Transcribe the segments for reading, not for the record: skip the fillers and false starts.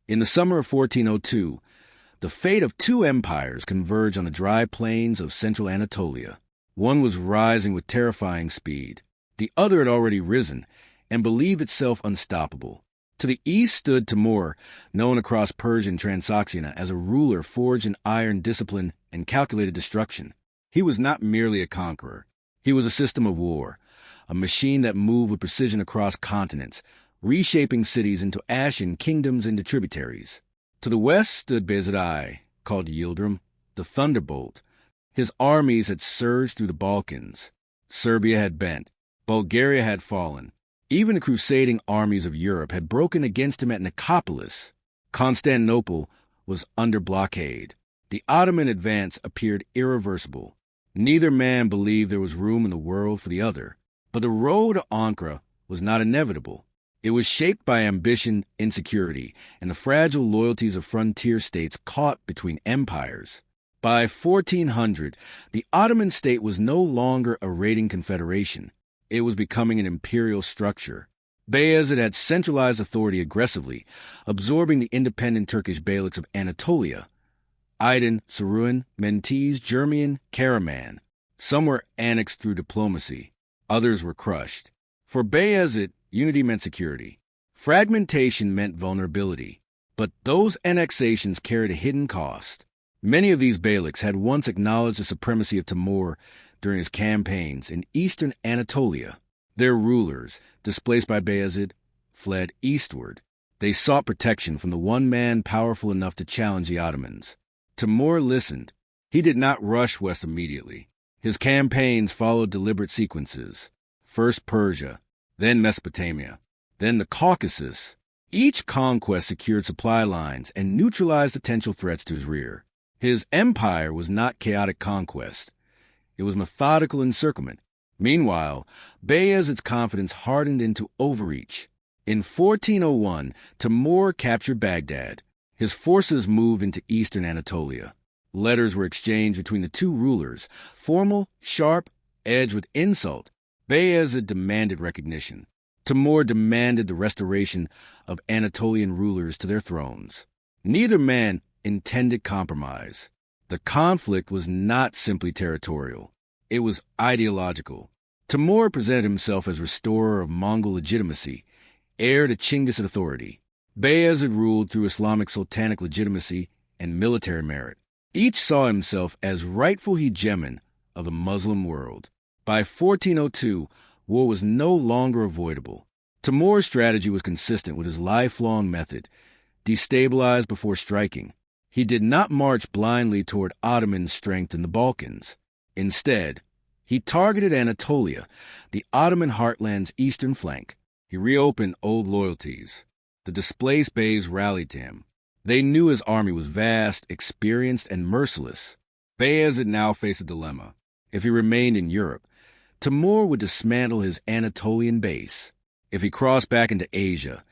In the summer of 1402, the fate of two empires converged on the dry plains of central Anatolia. One was rising with terrifying speed. The other had already risen and believed itself unstoppable. To the east stood Timur, known across Persian Transoxiana as a ruler forged in iron discipline and calculated destruction. He was not merely a conqueror. He was a system of war, a machine that moved with precision across continents, reshaping cities into ashen kingdoms into tributaries. To the west stood Bayezid I, called Yildirim, the Thunderbolt. His armies had surged through the Balkans. Serbia had bent. Bulgaria had fallen. Even the crusading armies of Europe had broken against him at Nicopolis. Constantinople was under blockade. The Ottoman advance appeared irreversible. Neither man believed there was room in the world for the other. But the road to Ankara was not inevitable. It was shaped by ambition, insecurity, and the fragile loyalties of frontier states caught between empires. By 1400, the Ottoman state was no longer a raiding confederation. It was becoming an imperial structure. Bayezid had centralized authority aggressively, absorbing the independent Turkish beyliks of Anatolia, Aydin, Saruhan, Mentees, Jermian, Karaman. Some were annexed through diplomacy. Others were crushed. For Bayezid, unity meant security. Fragmentation meant vulnerability. But those annexations carried a hidden cost. Many of these beyliks had once acknowledged the supremacy of Timur during his campaigns in eastern Anatolia. Their rulers, displaced by Bayezid, fled eastward. They sought protection from the one man powerful enough to challenge the Ottomans. Timur listened. He did not rush west immediately. His campaigns followed deliberate sequences. First Persia, then Mesopotamia, then the Caucasus. Each conquest secured supply lines and neutralized potential threats to his rear. His empire was not chaotic conquest. It was methodical encirclement. Meanwhile, Bayezid's confidence hardened into overreach. In 1401, Timur captured Baghdad. His forces moved into eastern Anatolia. Letters were exchanged between the two rulers, formal, sharp, edged with insult. Bayezid demanded recognition. Timur demanded the restoration of Anatolian rulers to their thrones. Neither man intended compromise. The conflict was not simply territorial. It was ideological. Timur presented himself as restorer of Mongol legitimacy, heir to Chinggis authority. Bayezid ruled through Islamic sultanic legitimacy and military merit. Each saw himself as rightful hegemon of the Muslim world. By 1402, war was no longer avoidable. Timur's strategy was consistent with his lifelong method: destabilize before striking. He did not march blindly toward Ottoman strength in the Balkans. Instead, he targeted Anatolia, the Ottoman heartland's eastern flank. He reopened old loyalties. The displaced beys rallied to him. They knew his army was vast, experienced, and merciless. Bayezid now faced a dilemma. If he remained in Europe, Timur would dismantle his Anatolian base. If he crossed back into Asia,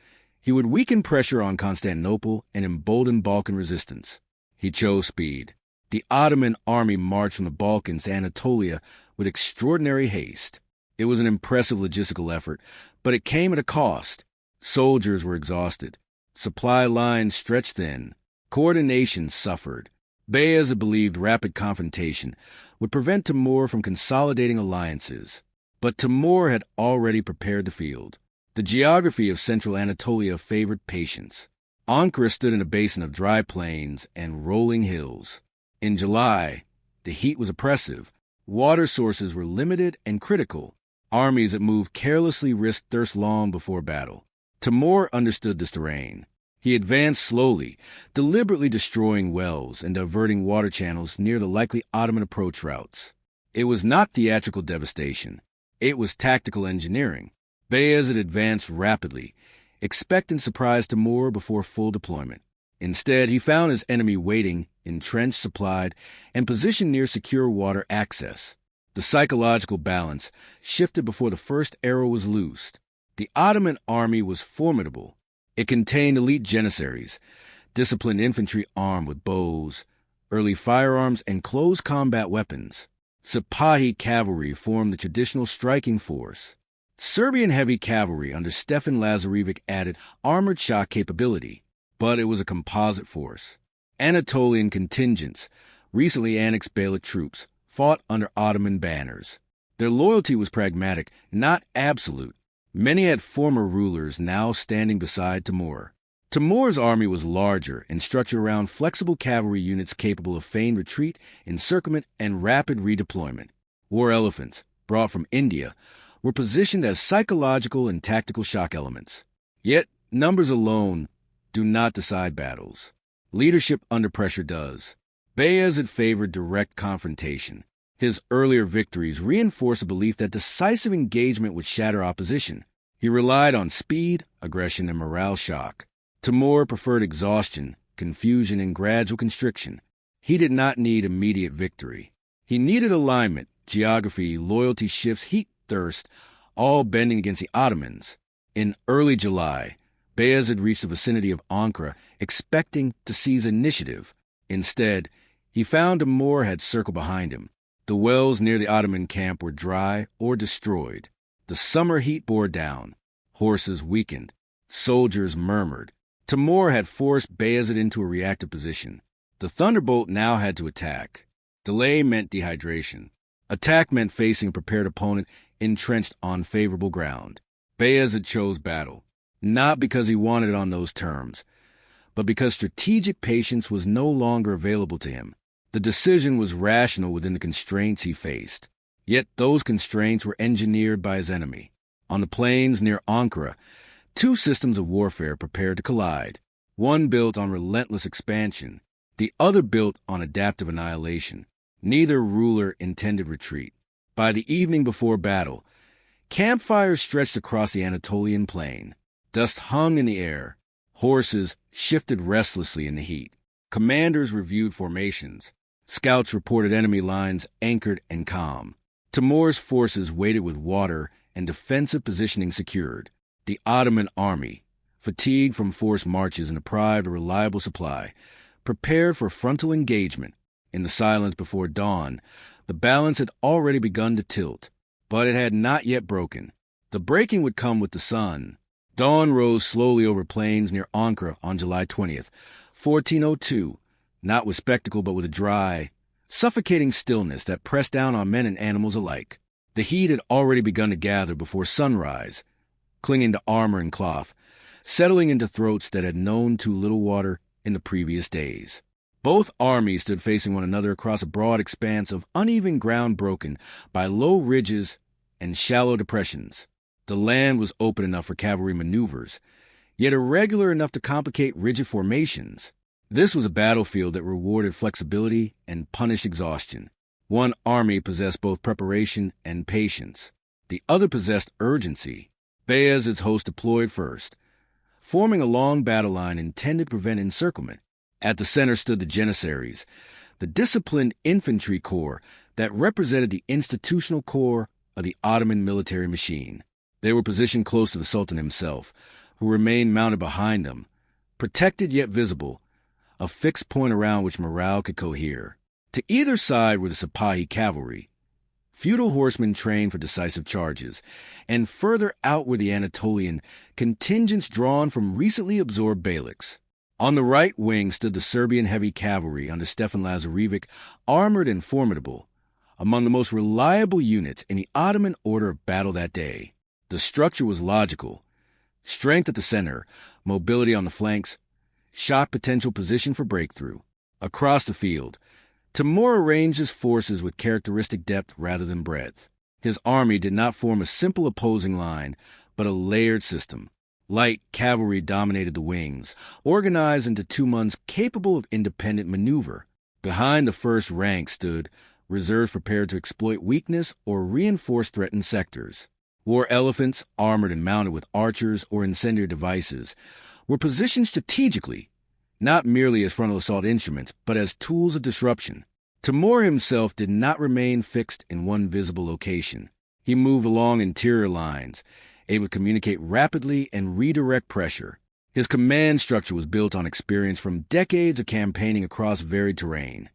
he would weaken pressure on Constantinople and embolden Balkan resistance. He chose speed. The Ottoman army marched from the Balkans to Anatolia with extraordinary haste. It was an impressive logistical effort, but it came at a cost. Soldiers were exhausted. Supply lines stretched thin. Coordination suffered. Bayezid believed rapid confrontation would prevent Timur from consolidating alliances. But Timur had already prepared the field. The geography of central Anatolia favored patience. Ankara stood in a basin of dry plains and rolling hills. In July, the heat was oppressive. Water sources were limited and critical. Armies that moved carelessly risked thirst long before battle. Timur understood this terrain. He advanced slowly, deliberately destroying wells and diverting water channels near the likely Ottoman approach routes. It was not theatrical devastation. It was tactical engineering. Bayezid advanced rapidly, expecting to surprise Timur before full deployment. Instead, he found his enemy waiting, entrenched, supplied, and positioned near secure water access. The psychological balance shifted before the first arrow was loosed. The Ottoman army was formidable. It contained elite janissaries, disciplined infantry armed with bows, early firearms, and close combat weapons. Sipahi cavalry formed the traditional striking force. Serbian heavy cavalry under Stefan Lazarevic added armored shock capability. but it was a composite force. Anatolian contingents, recently annexed Beylik troops, fought under Ottoman banners. Their loyalty was pragmatic, not absolute. Many had former rulers now standing beside Timur. Timur's army was larger and structured around flexible cavalry units capable of feigned retreat, encirclement, and rapid redeployment. War elephants, brought from India, were positioned as psychological and tactical shock elements. Yet, numbers alone do not decide battles. Leadership under pressure does. Bayezid favored direct confrontation. His earlier victories reinforced a belief that decisive engagement would shatter opposition. He relied on speed, aggression, and morale shock. Timur preferred exhaustion, confusion, and gradual constriction. He did not need immediate victory. He needed alignment, geography, loyalty shifts, heat, thirst, all bending against the Ottomans. In early July, Bayezid reached the vicinity of Ankara, expecting to seize initiative. Instead, he found Timur had circled behind him. The wells near the Ottoman camp were dry or destroyed. The summer heat bore down. Horses weakened. Soldiers murmured. Timur had forced Bayezid into a reactive position. The Thunderbolt now had to attack. Delay meant dehydration. Attack meant facing a prepared opponent entrenched on favorable ground. Bayezid chose battle, not because he wanted it on those terms, but because strategic patience was no longer available to him. The decision was rational within the constraints he faced. Yet those constraints were engineered by his enemy. On the plains near Ankara, two systems of warfare prepared to collide, one built on relentless expansion, the other built on adaptive annihilation. Neither ruler intended retreat. By the evening before battle, campfires stretched across the Anatolian plain. Dust hung in the air. Horses shifted restlessly in the heat. Commanders reviewed formations. Scouts reported enemy lines anchored and calm. Timur's forces waited with water and defensive positioning secured. The Ottoman army, fatigued from forced marches and deprived of reliable supply, prepared for frontal engagement. In the silence before dawn, the balance had already begun to tilt, but it had not yet broken. The breaking would come with the sun. Dawn rose slowly over plains near Ankara on July 20th, 1402, not with spectacle but with a dry, suffocating stillness that pressed down on men and animals alike. The heat had already begun to gather before sunrise, clinging to armor and cloth, settling into throats that had known too little water in the previous days. Both armies stood facing one another across a broad expanse of uneven ground broken by low ridges and shallow depressions. The land was open enough for cavalry maneuvers, yet irregular enough to complicate rigid formations. This was a battlefield that rewarded flexibility and punished exhaustion. One army possessed both preparation and patience. The other possessed urgency. Bayezid's host deployed first, forming a long battle line intended to prevent encirclement. At the center stood the Janissaries, the disciplined infantry corps that represented the institutional core of the Ottoman military machine. They were positioned close to the Sultan himself, who remained mounted behind them, protected yet visible, a fixed point around which morale could cohere. To either side were the Sipahi cavalry, feudal horsemen trained for decisive charges, and further out were the Anatolian contingents drawn from recently absorbed Beyliks. On the right wing stood the Serbian heavy cavalry under Stefan Lazarevic, armored and formidable, among the most reliable units in the Ottoman order of battle that day. The structure was logical. Strength at the center, mobility on the flanks, shock potential position for breakthrough. Across the field, Timur arranged his forces with characteristic depth rather than breadth. His army did not form a simple opposing line, but a layered system. Light cavalry dominated the wings, organized into 2 months capable of independent maneuver. Behind the first rank stood reserves prepared to exploit weakness or reinforce threatened sectors. War elephants, armored and mounted with archers or incendiary devices, were positioned strategically, not merely as frontal assault instruments, but as tools of disruption. Timur himself did not remain fixed in one visible location. He moved along interior lines, able to communicate rapidly and redirect pressure. His command structure was built on experience from decades of campaigning across varied terrain,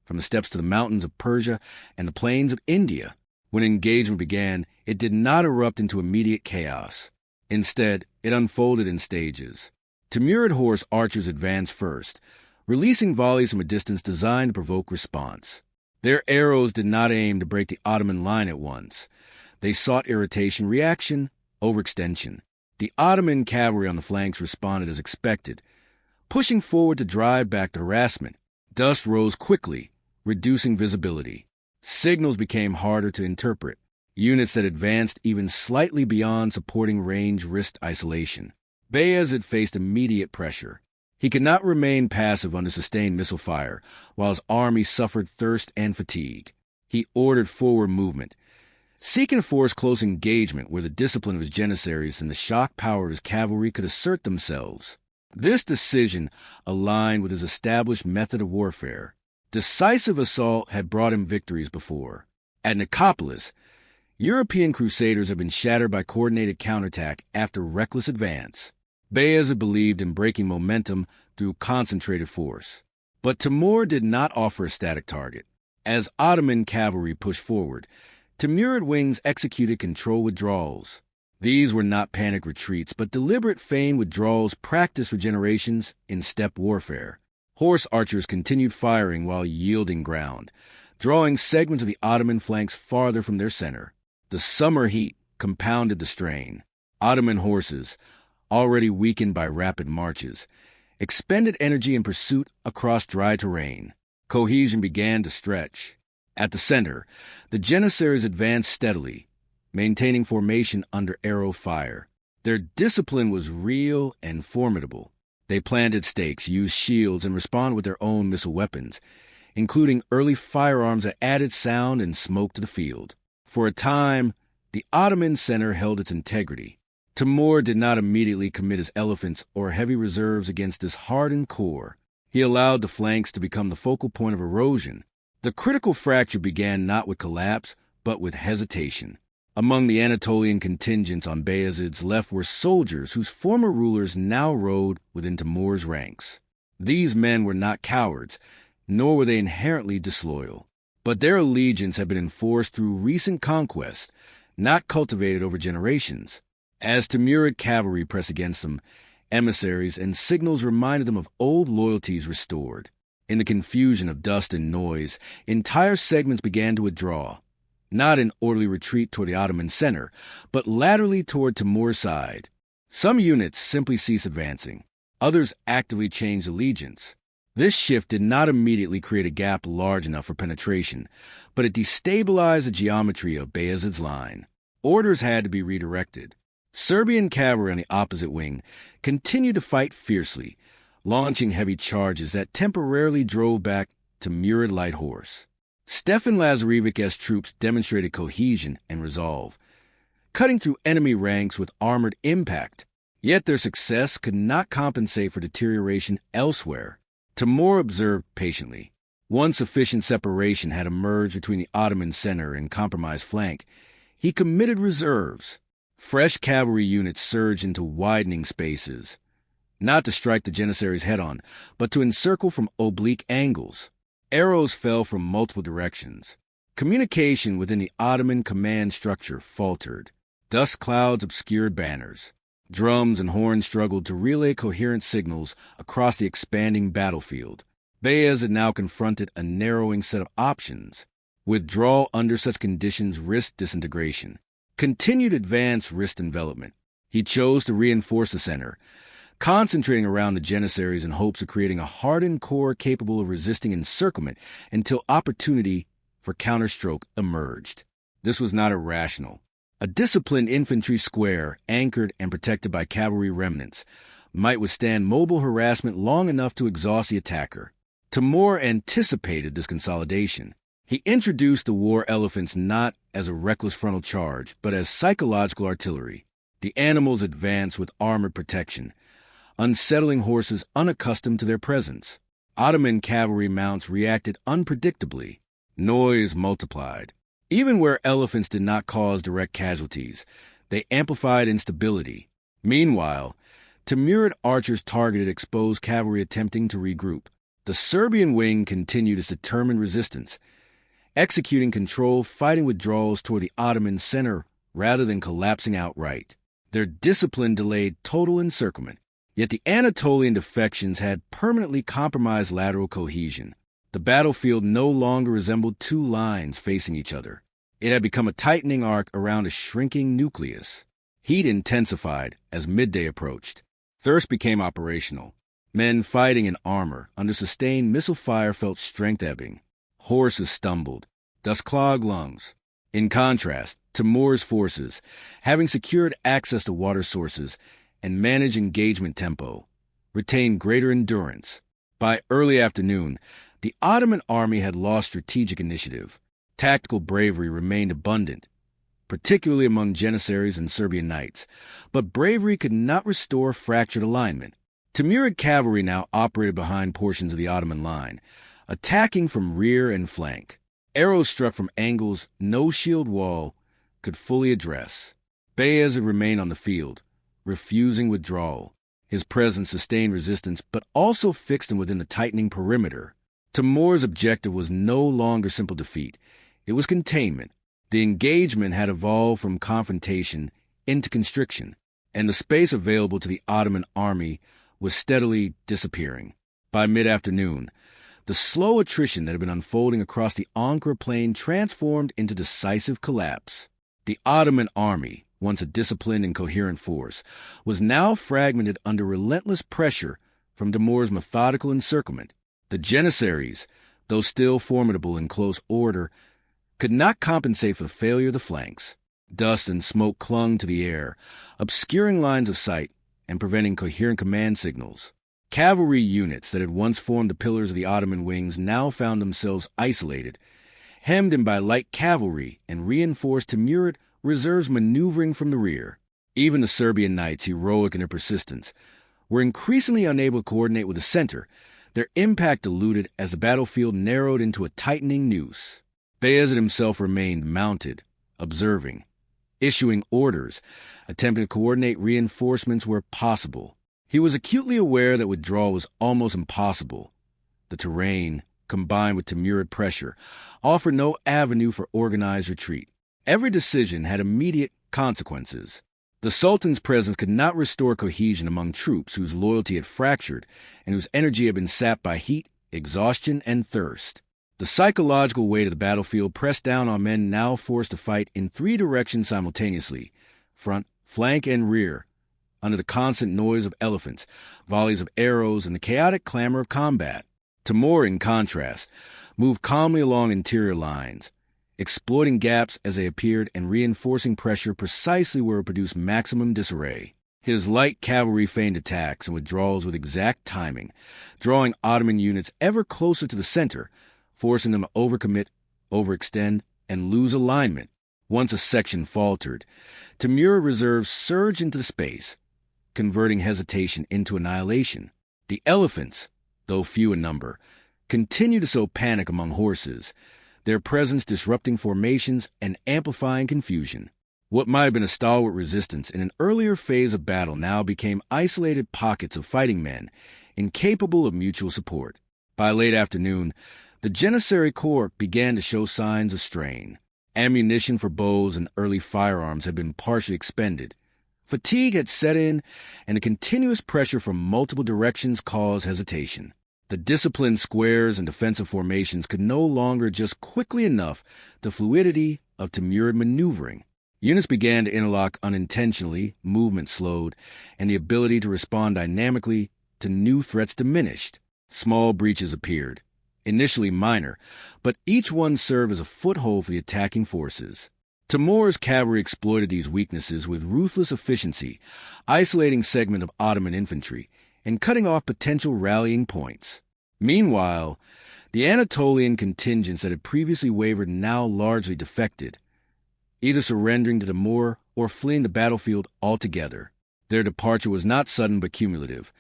from the steppes to the mountains of Persia and the plains of India. When engagement began, it did not erupt into immediate chaos. Instead, it unfolded in stages. Timurid horse archers advanced first, releasing volleys from a distance designed to provoke response. Their arrows did not aim to break the Ottoman line at once. They sought irritation, reaction, overextension. The Ottoman cavalry on the flanks responded as expected, pushing forward to drive back the harassment. Dust rose quickly, reducing visibility. Signals became harder to interpret. Units that advanced even slightly beyond supporting range risked isolation. Bayezid faced immediate pressure. He could not remain passive under sustained missile fire, while his army suffered thirst and fatigue. He ordered forward movement, seeking to force close engagement where the discipline of his janissaries and the shock power of his cavalry could assert themselves. This decision aligned with his established method of warfare. Decisive assault had brought him victories before. At Nicopolis, European crusaders had been shattered by coordinated counterattack after reckless advance. Bayezid believed in breaking momentum through concentrated force. But Timur did not offer a static target. As Ottoman cavalry pushed forward, Timurid wings executed controlled withdrawals. These were not panic retreats, but deliberate feigned withdrawals practiced for generations in steppe warfare. Horse archers continued firing while yielding ground, drawing segments of the Ottoman flanks farther from their center. The summer heat compounded the strain. Ottoman horses, already weakened by rapid marches, expended energy in pursuit across dry terrain. Cohesion began to stretch. At the center, the janissaries advanced steadily, maintaining formation under arrow fire. Their discipline was real and formidable. They planted stakes, used shields, and responded with their own missile weapons, including early firearms that added sound and smoke to the field. For a time, the Ottoman center held its integrity. Timur did not immediately commit his elephants or heavy reserves against this hardened core. He allowed the flanks to become the focal point of erosion. The critical fracture began not with collapse, but with hesitation. Among the Anatolian contingents on Bayezid's left were soldiers whose former rulers now rode within Timur's ranks. These men were not cowards, nor were they inherently disloyal. But their allegiance had been enforced through recent conquests, not cultivated over generations. As Timurid cavalry pressed against them, emissaries and signals reminded them of old loyalties restored. In the confusion of dust and noise, entire segments began to withdraw, not in orderly retreat toward the Ottoman center, but laterally toward Timur's side. Some units simply ceased advancing. Others actively changed allegiance. This shift did not immediately create a gap large enough for penetration, but it destabilized the geometry of Bayezid's line. Orders had to be redirected. Serbian cavalry on the opposite wing continued to fight fiercely, launching heavy charges that temporarily drove back Timurid light horse. Stefan Lazarevic's troops demonstrated cohesion and resolve, cutting through enemy ranks with armored impact. Yet their success could not compensate for deterioration elsewhere. Timur observed patiently. Once sufficient separation had emerged between the Ottoman center and compromised flank, he committed reserves. Fresh cavalry units surged into widening spaces, not to strike the janissaries head-on, but to encircle from oblique angles. Arrows fell from multiple directions. Communication within the Ottoman command structure faltered. Dust clouds obscured banners. Drums and horns struggled to relay coherent signals across the expanding battlefield. Bayezid now confronted a narrowing set of options. Withdrawal under such conditions risked disintegration. Continued advance risked envelopment. He chose to reinforce the center, concentrating around the janissaries in hopes of creating a hardened core capable of resisting encirclement until opportunity for counterstroke emerged. This was not irrational. A disciplined infantry square, anchored and protected by cavalry remnants, might withstand mobile harassment long enough to exhaust the attacker. Timur anticipated this consolidation. He introduced the war elephants not as a reckless frontal charge, but as psychological artillery. The animals advanced with armored protection, unsettling horses unaccustomed to their presence. Ottoman cavalry mounts reacted unpredictably. Noise multiplied. Even where elephants did not cause direct casualties, they amplified instability. Meanwhile, Timurid archers targeted exposed cavalry attempting to regroup. The Serbian wing continued its determined resistance, executing controlled fighting withdrawals toward the Ottoman center rather than collapsing outright. Their discipline delayed total encirclement. Yet the Anatolian defections had permanently compromised lateral cohesion. The battlefield no longer resembled two lines facing each other. It had become a tightening arc around a shrinking nucleus. Heat intensified as midday approached. Thirst became operational. Men fighting in armor under sustained missile fire felt strength ebbing. Horses stumbled, dust-clogged lungs. In contrast, Timur's forces, having secured access to water sources and managed engagement tempo, retained greater endurance. By early afternoon, the Ottoman army had lost strategic initiative. Tactical bravery remained abundant, particularly among Janissaries and Serbian knights, but bravery could not restore fractured alignment. Timurid cavalry now operated behind portions of the Ottoman line, attacking from rear and flank. Arrows struck from angles no shield wall could fully address. Bayezid remained on the field, refusing withdrawal. His presence sustained resistance, but also fixed him within the tightening perimeter. Timur's objective was no longer simple defeat. It was containment. The engagement had evolved from confrontation into constriction, and the space available to the Ottoman army was steadily disappearing. By mid-afternoon, the slow attrition that had been unfolding across the Ankara plain transformed into decisive collapse. The Ottoman army, once a disciplined and coherent force, was now fragmented under relentless pressure from Timur's methodical encirclement. The Janissaries, though still formidable in close order, could not compensate for the failure of the flanks. Dust and smoke clung to the air, obscuring lines of sight and preventing coherent command signals. Cavalry units that had once formed the pillars of the Ottoman wings now found themselves isolated, hemmed in by light cavalry and reinforced Timurid reserves maneuvering from the rear. Even the Serbian knights, heroic in their persistence, were increasingly unable to coordinate with the center, their impact diluted as the battlefield narrowed into a tightening noose. Bayezid himself remained mounted, observing, issuing orders, attempting to coordinate reinforcements where possible. He was acutely aware that withdrawal was almost impossible. The terrain, combined with Timurid pressure, offered no avenue for organized retreat. Every decision had immediate consequences. The Sultan's presence could not restore cohesion among troops whose loyalty had fractured and whose energy had been sapped by heat, exhaustion, and thirst. The psychological weight of the battlefield pressed down on men now forced to fight in three directions simultaneously: front, flank, and rear, under the constant noise of elephants, volleys of arrows, and the chaotic clamor of combat. Timur, in contrast, moved calmly along interior lines, exploiting gaps as they appeared and reinforcing pressure precisely where it produced maximum disarray. His light cavalry feigned attacks and withdrawals with exact timing, drawing Ottoman units ever closer to the center, forcing them to overcommit, overextend, and lose alignment. Once a section faltered, Timur reserves surged into space, converting hesitation into annihilation. The elephants, though few in number, continued to sow panic among horses, their presence disrupting formations and amplifying confusion. What might have been a stalwart resistance in an earlier phase of battle now became isolated pockets of fighting men, incapable of mutual support. By late afternoon, the Janissary Corps began to show signs of strain. Ammunition for bows and early firearms had been partially expended. Fatigue had set in, and the continuous pressure from multiple directions caused hesitation. The disciplined squares and defensive formations could no longer adjust quickly enough to fluidity of Timurid maneuvering. Units began to interlock unintentionally, movement slowed, and the ability to respond dynamically to new threats diminished. Small breaches appeared, initially minor, but each one served as a foothold for the attacking forces. Timur's cavalry exploited these weaknesses with ruthless efficiency, isolating segments of Ottoman infantry and cutting off potential rallying points. Meanwhile, the Anatolian contingents that had previously wavered now largely defected, either surrendering to Timur or fleeing the battlefield altogether. Their departure was not sudden but cumulative,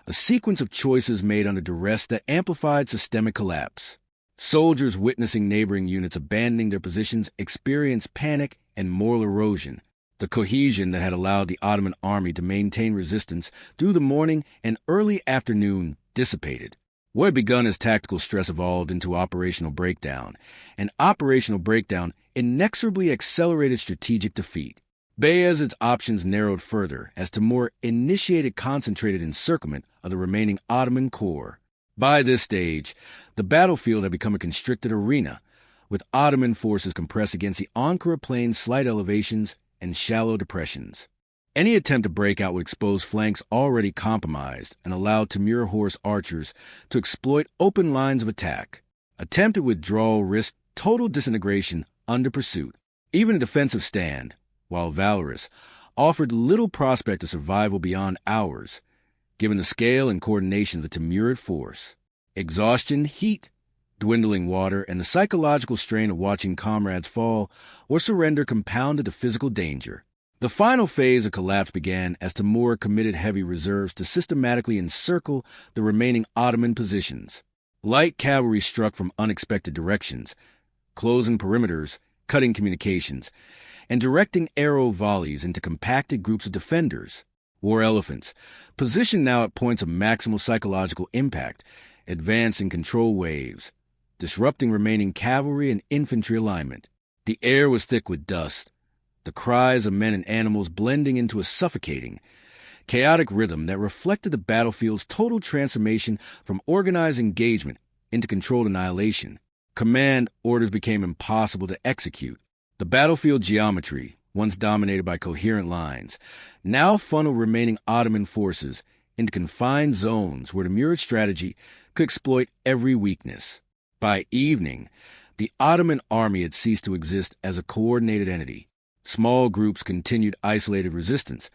a sequence of choices made under duress that amplified systemic collapse. Soldiers witnessing neighboring units abandoning their positions experienced panic and moral erosion. The cohesion that had allowed the Ottoman army to maintain resistance through the morning and early afternoon dissipated. What had begun as tactical stress evolved into operational breakdown, and operational breakdown inexorably accelerated strategic defeat. Bayezid's options narrowed further as Timur initiated concentrated encirclement of the remaining Ottoman core. By this stage, the battlefield had become a constricted arena, with Ottoman forces compressed against the Ankara Plain's slight elevations and shallow depressions. Any attempt to break out would expose flanks already compromised and allow Timur horse archers to exploit open lines of attack. Attempted withdrawal risked total disintegration under pursuit. Even a defensive stand, while valorous, offered little prospect of survival beyond hours, given the scale and coordination of the Timurid force. Exhaustion, heat, dwindling water, and the psychological strain of watching comrades fall or surrender compounded the physical danger. The final phase of collapse began as Timur committed heavy reserves to systematically encircle the remaining Ottoman positions. Light cavalry struck from unexpected directions, closing perimeters, cutting communications, and directing arrow volleys into compacted groups of defenders. War elephants, positioned now at points of maximal psychological impact, advanced in control waves, disrupting remaining cavalry and infantry alignment. The air was thick with dust, the cries of men and animals blending into a suffocating, chaotic rhythm that reflected the battlefield's total transformation from organized engagement into controlled annihilation. Command orders became impossible to execute. The battlefield geometry, once dominated by coherent lines, now funneled remaining Ottoman forces into confined zones where the Murid strategy could exploit every weakness. By evening, the Ottoman army had ceased to exist as a coordinated entity. Small groups continued isolated resistance,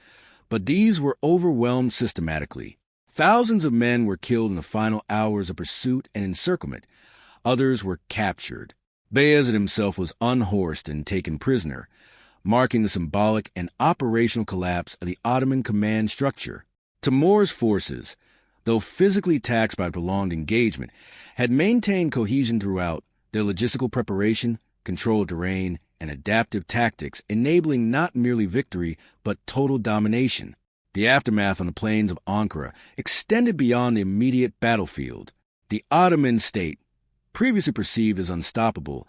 but these were overwhelmed systematically. Thousands of men were killed in the final hours of pursuit and encirclement. Others were captured. Bayezid himself was unhorsed and taken prisoner, marking the symbolic and operational collapse of the Ottoman command structure. Timur's forces, though physically taxed by prolonged engagement, had maintained cohesion throughout, their logistical preparation, controlled terrain, and adaptive tactics enabling not merely victory but total domination. The aftermath on the plains of Ankara extended beyond the immediate battlefield. The Ottoman state, previously perceived as unstoppable,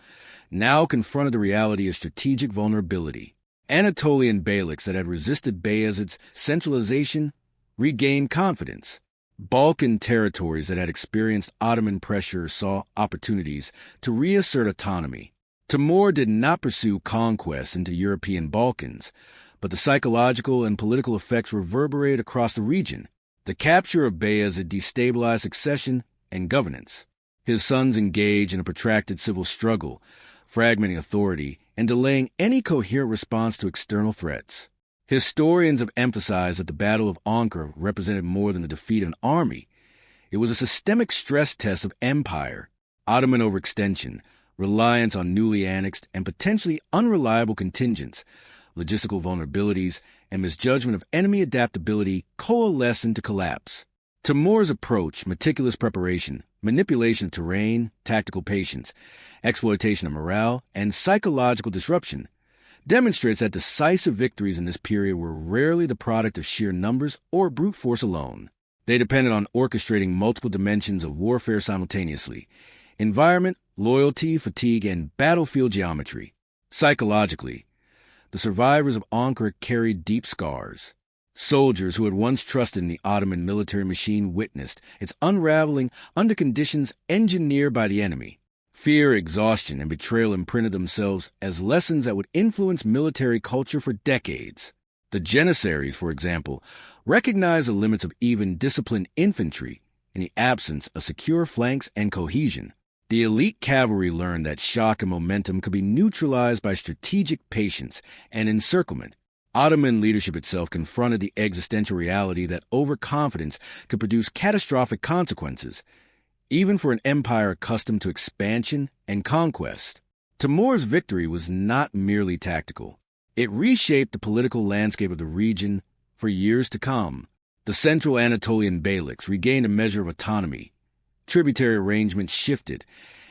now confronted the reality of strategic vulnerability. Anatolian beyliks that had resisted Bayezid's centralization regained confidence. Balkan territories that had experienced Ottoman pressure saw opportunities to reassert autonomy. Timur did not pursue conquests into European Balkans, but the psychological and political effects reverberated across the region. The capture of Bayezid destabilized succession and governance. His sons engaged in a protracted civil struggle, fragmenting authority and delaying any coherent response to external threats. Historians have emphasized that the Battle of Ankara represented more than the defeat of an army. It was a systemic stress test of empire, Ottoman overextension, reliance on newly annexed and potentially unreliable contingents, logistical vulnerabilities, and misjudgment of enemy adaptability coalesced into collapse. Timur's approach, meticulous preparation, manipulation of terrain, tactical patience, exploitation of morale, and psychological disruption, demonstrates that decisive victories in this period were rarely the product of sheer numbers or brute force alone. They depended on orchestrating multiple dimensions of warfare simultaneously: environment, loyalty, fatigue, and battlefield geometry. Psychologically, the survivors of Ankara carried deep scars. Soldiers who had once trusted in the Ottoman military machine witnessed its unraveling under conditions engineered by the enemy. Fear, exhaustion, and betrayal imprinted themselves as lessons that would influence military culture for decades. The Janissaries, for example, recognized the limits of even disciplined infantry in the absence of secure flanks and cohesion. The elite cavalry learned that shock and momentum could be neutralized by strategic patience and encirclement. Ottoman leadership itself confronted the existential reality that overconfidence could produce catastrophic consequences, even for an empire accustomed to expansion and conquest. Timur's victory was not merely tactical. It reshaped the political landscape of the region for years to come. The central Anatolian beyliks regained a measure of autonomy. Tributary arrangements shifted,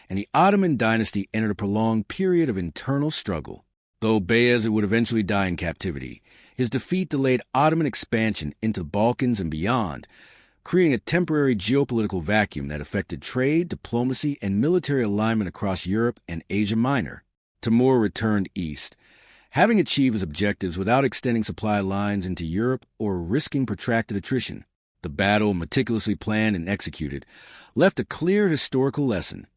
and the Ottoman dynasty entered a prolonged period of internal struggle. Though Bayezid would eventually die in captivity, his defeat delayed Ottoman expansion into the Balkans and beyond, creating a temporary geopolitical vacuum that affected trade, diplomacy, and military alignment across Europe and Asia Minor. Timur returned east, having achieved his objectives without extending supply lines into Europe or risking protracted attrition. The battle, meticulously planned and executed, left a clear historical lesson.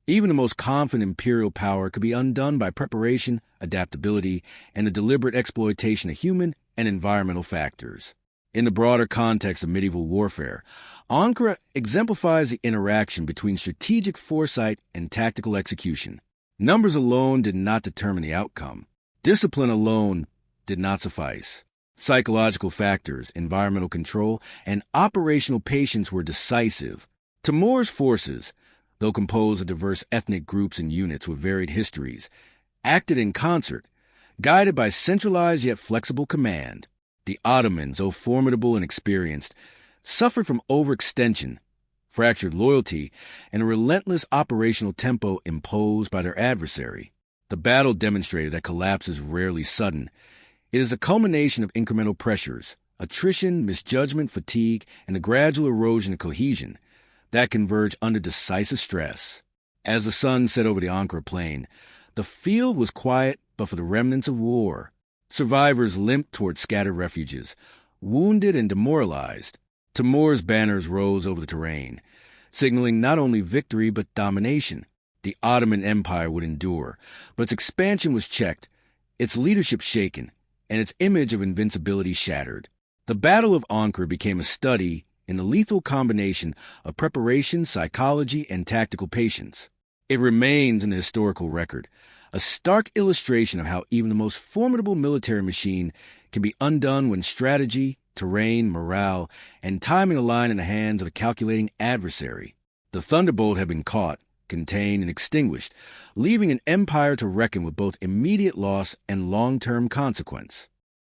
Even the most confident imperial power could be undone by preparation, adaptability, and the deliberate exploitation of human and environmental factors. In the broader context of medieval warfare, Ankara exemplifies the interaction between strategic foresight and tactical execution. Numbers alone did not determine the outcome. Discipline alone did not suffice. Psychological factors, environmental control, and operational patience were decisive. Timur's forces, though composed of diverse ethnic groups and units with varied histories, acted in concert, guided by centralized yet flexible command. The Ottomans, though formidable and experienced, suffered from overextension, fractured loyalty, and a relentless operational tempo imposed by their adversary. The battle demonstrated that collapse is rarely sudden. It is a culmination of incremental pressures, attrition, misjudgment, fatigue, and the gradual erosion of cohesion that converge under decisive stress. As the sun set over the Ankara plain, the field was quiet but for the remnants of war. Survivors limped toward scattered refuges, wounded and demoralized. Timur's banners rose over the terrain, signaling not only victory but domination. The Ottoman Empire would endure, but its expansion was checked, its leadership shaken, and its image of invincibility shattered. The Battle of Ankara became a study in the lethal combination of preparation, psychology, and tactical patience. It remains in the historical record, a stark illustration of how even the most formidable military machine can be undone when strategy, terrain, morale, and timing align in the hands of a calculating adversary. The Thunderbolt had been caught, contained, and extinguished, leaving an empire to reckon with both immediate loss and long-term consequence.